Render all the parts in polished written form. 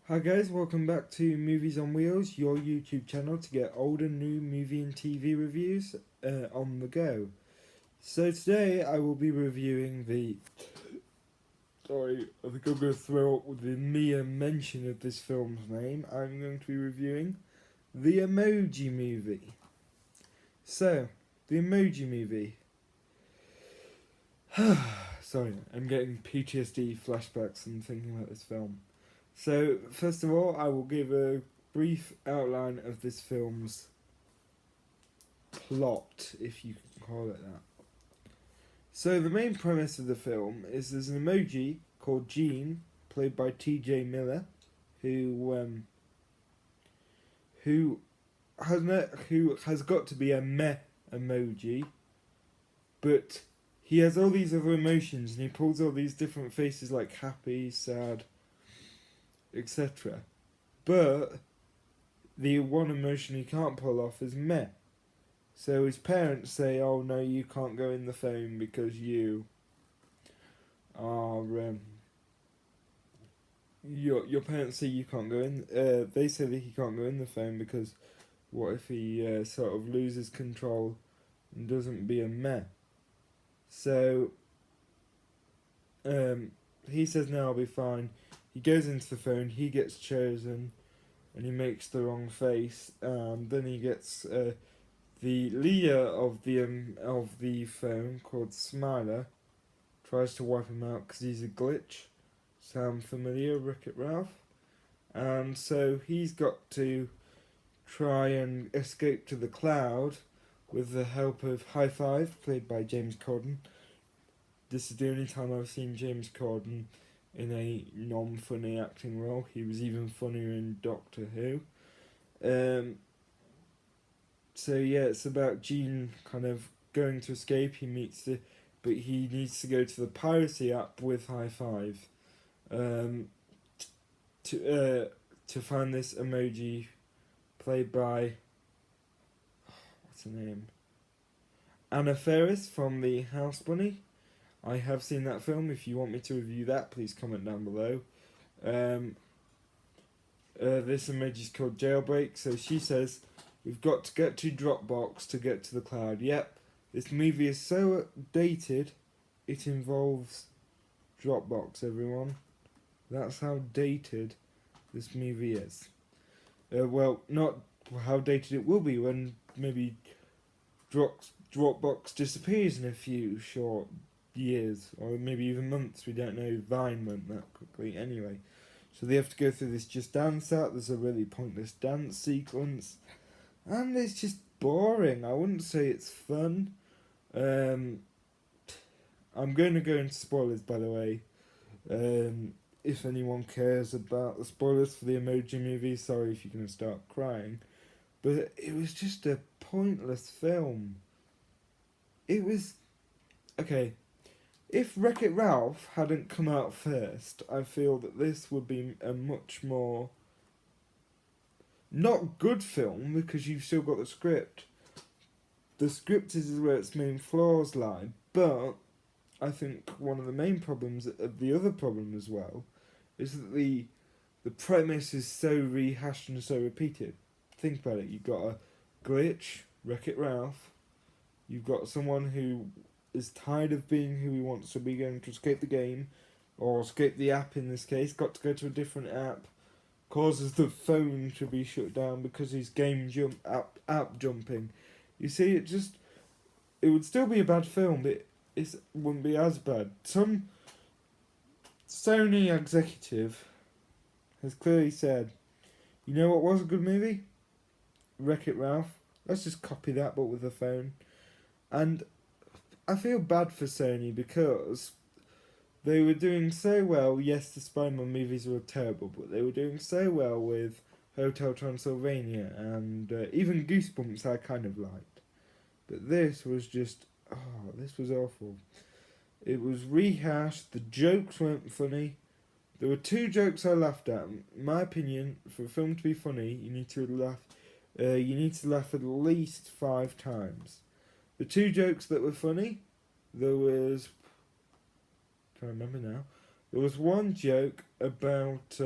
Hi guys, welcome back to Movies on Wheels, your YouTube channel to get old and new movie and TV reviews on the go. So today I will be reviewing Sorry, I think I'm going to throw up with the mere mention of this film's name. I'm going to be reviewing the Emoji Movie. So, the Emoji Movie. Sorry, I'm getting PTSD flashbacks and thinking about this film. So, first of all, I will give a brief outline of this film's plot, if you can call it that. So, the main premise of the film is there's an emoji called Gene, played by T.J. Miller, who who has got to be a meh emoji, but he has all these other emotions and he pulls all these different faces like happy, sad, etc. But the one emotion he can't pull off is meh. So his parents say, "Oh no, you can't go in the phone because you are your parents say you can't go in. They say that he can't go in the phone because what if he sort of loses control and doesn't be a meh?" So he says, "No, I'll be fine." He goes into the phone. He gets chosen, and he makes the wrong face. Then he gets the leader of the phone, called Smiler, tries to wipe him out because he's a glitch. Sound familiar, Wreck-It Ralph? And so he's got to try and escape to the cloud with the help of High Five, played by James Corden. This is the only time I've seen James Corden in a non-funny acting role. He was even funnier in Doctor Who. So yeah, it's about Gene kind of going to escape. But he needs to go to the piracy app with High Five, um, to find this emoji, played by what's her name, Anna Faris from the House Bunny. I have seen that film. If you want me to review that, please comment down below. This emoji is called Jailbreak. So she says, "We've got to get to Dropbox to get to the cloud." Yep, this movie is so dated, it involves Dropbox, everyone. That's how dated this movie is. Well, not how dated it will be when maybe Dropbox disappears in a few short years, or maybe even months. We don't know. Vine went that quickly anyway. So they have to go through this Just Dance app. There's a really pointless dance sequence, and it's just boring. I wouldn't say it's fun. I'm going to go into spoilers, by the way. If anyone cares about the spoilers for the Emoji Movie, sorry if you're going to start crying. But it was just a pointless film. It was... Okay, if Wreck-It Ralph hadn't come out first, I feel that this would be a much more... not good film, because you've still got the script. The script is where its main flaws lie, but I think one of the main problems, the other problem as well, is that the premise is so rehashed and so repeated. Think about it. You've got a glitch, Wreck-It Ralph. You've got someone who is tired of being who he wants to be, going to escape the game, or escape the app in this case, got to go to a different app, causes the phone to be shut down because he's app jumping. You see, it would still be a bad film, but it wouldn't be as bad. Some Sony executive has clearly said, "You know what was a good movie? Wreck-It Ralph. Let's just copy that, but with a phone." And I feel bad for Sony because they were doing so well. Yes, the Spider-Man movies were terrible, but they were doing so well with Hotel Transylvania and even Goosebumps I kind of liked. But this was just, this was awful. It was rehashed, the jokes weren't funny. There were two jokes I laughed at. In my opinion, for a film to be funny, you need to laugh at least 5 times. The two jokes that were funny, there was... I can't remember now. There was one joke about...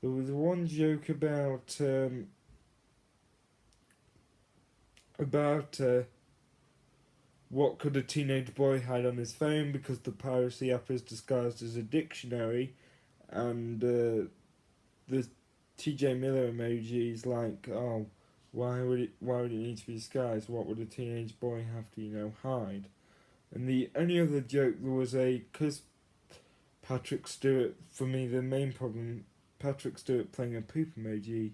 There was one joke about what could a teenage boy hide on his phone because the piracy app is disguised as a dictionary, and the TJ Miller emoji is like, oh, why would it need to be disguised? What would a teenage boy have to hide? And the only other joke there was because Patrick Stewart, for me the main problem, Patrick Stewart playing a poop emoji.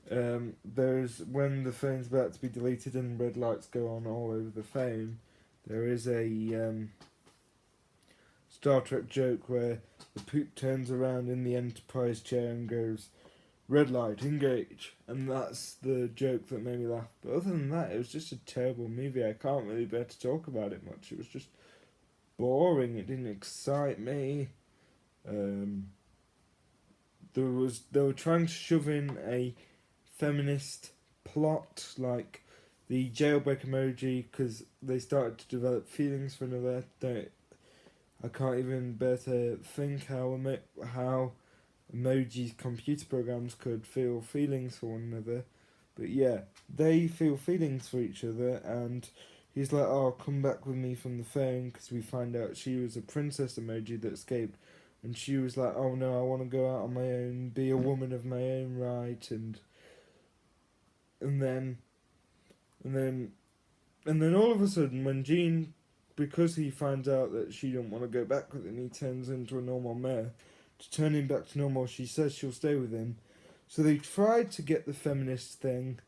There's when the phone's about to be deleted and red lights go on all over the phone. There is a Star Trek joke where the poop turns around in the Enterprise chair and goes, "Red light, engage," and that's the joke that made me laugh. But other than that, it was just a terrible movie. I can't really bear to talk about it much. It was just boring. It didn't excite me. Um, they were trying to shove in a feminist plot like the jailbreak emoji because they started to develop feelings for another. I can't even bear to think how emojis computer programs could feel feelings for one another. But yeah, they feel feelings for each other, and he's like, "Oh, come back with me from the phone," because we find out she was a princess emoji that escaped, and she was like, "Oh no, I want to go out on my own, be a woman of my own right," and then and then and then all of a sudden, when Jean, because he finds out that she don't want to go back with him, he turns into a normal mare. To turn him back to normal, she says she'll stay with him. So they tried to get the feminist thing,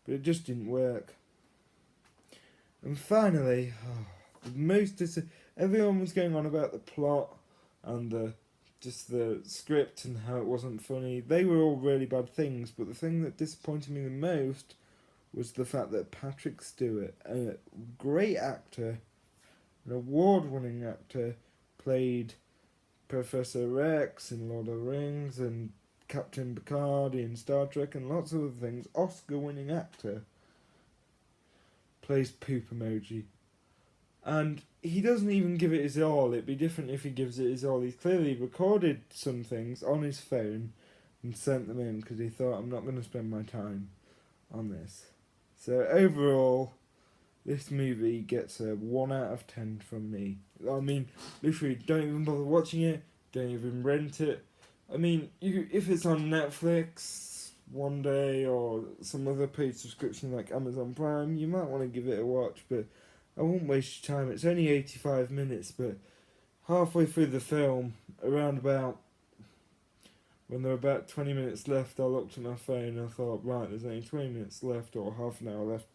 but it just didn't work. And finally, everyone was going on about the plot and the script and how it wasn't funny. They were all really bad things, but the thing that disappointed me the most was the fact that Patrick Stewart, a great actor, an award-winning actor, played Professor Rex in Lord of the Rings and Captain Picard in Star Trek and lots of other things. Oscar-winning actor plays poop emoji. And he doesn't even give it his all. It'd be different if he gives it his all. He's clearly recorded some things on his phone and sent them in because he thought, I'm not going to spend my time on this. So overall, this movie gets a 1 out of 10 from me. I mean, literally, don't even bother watching it. Don't even rent it. I mean, if it's on Netflix one day or some other paid subscription like Amazon Prime, you might want to give it a watch, but I won't waste your time. It's only 85 minutes, but halfway through the film, around about when there were about 20 minutes left, I looked at my phone and I thought, right, there's only 20 minutes left or half an hour left.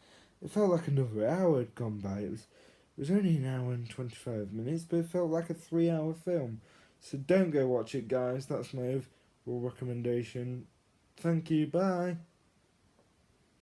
It felt like another hour had gone by. It was only an hour and 25 minutes, but it felt like a 3 hour film. So don't go watch it, guys. That's my overall recommendation. Thank you. Bye.